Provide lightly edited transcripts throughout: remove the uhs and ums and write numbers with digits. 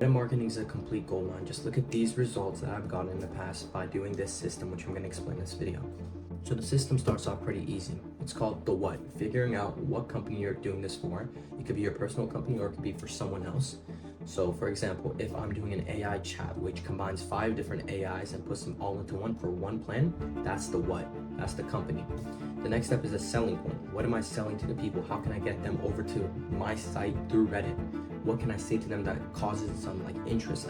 Internet marketing is a complete goldmine. Just look at these results that I've gotten in the past by doing this system, which I'm going to explain in this video. So the system starts off pretty easy. It's called the what, figuring out what company you're doing this for. It could be your personal company or it could be for someone else. So for example, if I'm doing an AI chat, which combines 5 different AIs and puts them all into one for one plan, that's the what, that's the company. The next step is a selling point. What am I selling to the people? How can I get them over to my site through Reddit? What can I say to them that causes some interest?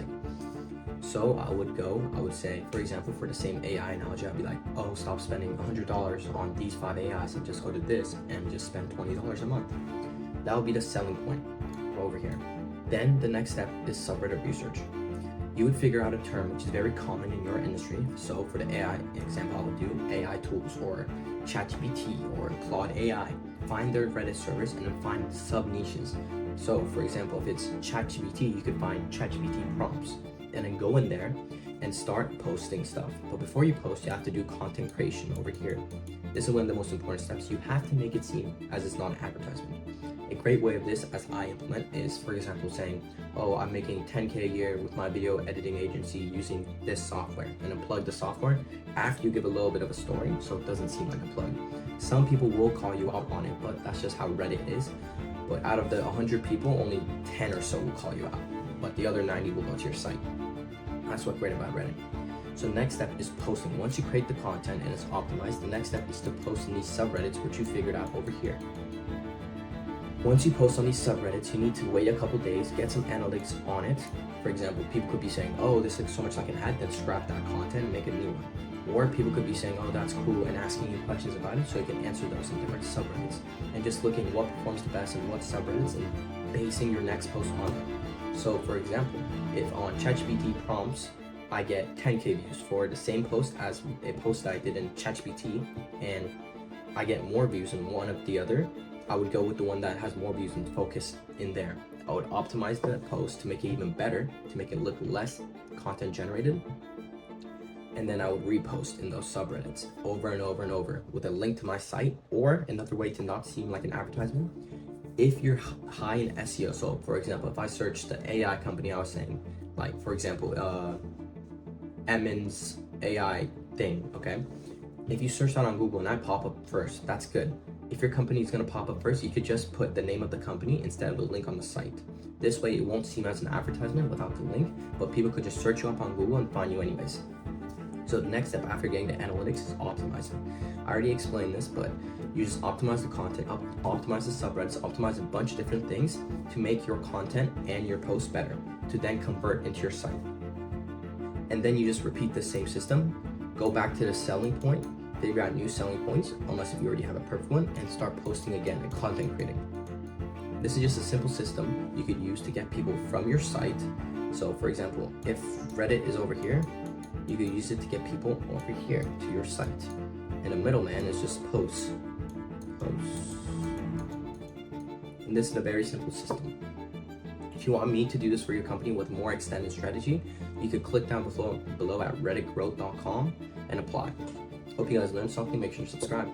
So I would say, for example, for the same AI analogy, I'd be like, oh, stop spending $100 on these 5 AIs and just go to this and just spend $20 a month. That would be the selling point over here. Then the next step is subreddit research. You would figure out a term which is very common in your industry. So for the AI example, I would do AI tools or ChatGPT or Claude AI. Find their Reddit servers and then find sub niches. So for example, if it's ChatGPT, you could find ChatGPT prompts and then go in there and start posting stuff. But before you post, you have to do content creation over here. This is one of the most important steps. You have to make it seem as it's not an advertisement. A great way of this, as I implement, is for example saying, oh, I'm making 10K a year with my video editing agency using this software, and then plug the software after you give a little bit of a story so it doesn't seem like a plug. Some people will call you out on it, but that's just how Reddit is. But out of the 100 people, only 10 or so will call you out, but the other 90 will go to your site. That's what's great about Reddit. So the next step is posting. Once you create the content and it's optimized, the next step is to post in these subreddits, which you figured out over here. Once you post on these subreddits, you need to wait a couple days, get some analytics on it. For example, people could be saying, oh, this looks so much like an ad, then scrap that content and make a new one. Or people could be saying, oh, that's cool, and asking you questions about it so you can answer those in different subreddits. And just looking what performs the best in what subreddits and basing your next post on it. So for example, if on ChatGPT prompts, I get 10K views for the same post as a post that I did in ChatGPT, and I get more views in one of the other, I would go with the one that has more views and focus in there. I would optimize the post to make it even better, to make it look less content generated. And then I would repost in those subreddits over and over and over with a link to my site, or another way to not seem like an advertisement. If you're high in SEO, so for example, if I search the AI company I was saying, like for example, Emmons AI thing, okay? If you search that on Google and I pop up first, that's good. If your company is going to pop up first, you could just put the name of the company instead of the link on the site. This way it won't seem as an advertisement without the link, but people could just search you up on Google and find you anyways. So the next step after getting the analytics is optimizing. I already explained this, but you just optimize the content, optimize the subreddits, optimize a bunch of different things to make your content and your posts better, to then convert into your site. And then you just repeat the same system, go back to the selling point, figure out new selling points, unless if you already have a perfect one, and start posting again and content creating. This is just a simple system you could use to get people from your site. So for example, if Reddit is over here, you could use it to get people over here to your site. And the middleman is just posts. And this is a very simple system. If you want me to do this for your company with more extended strategy, you could click down below at redditgrowth.com and apply. Hope you guys learned something. Make sure to subscribe.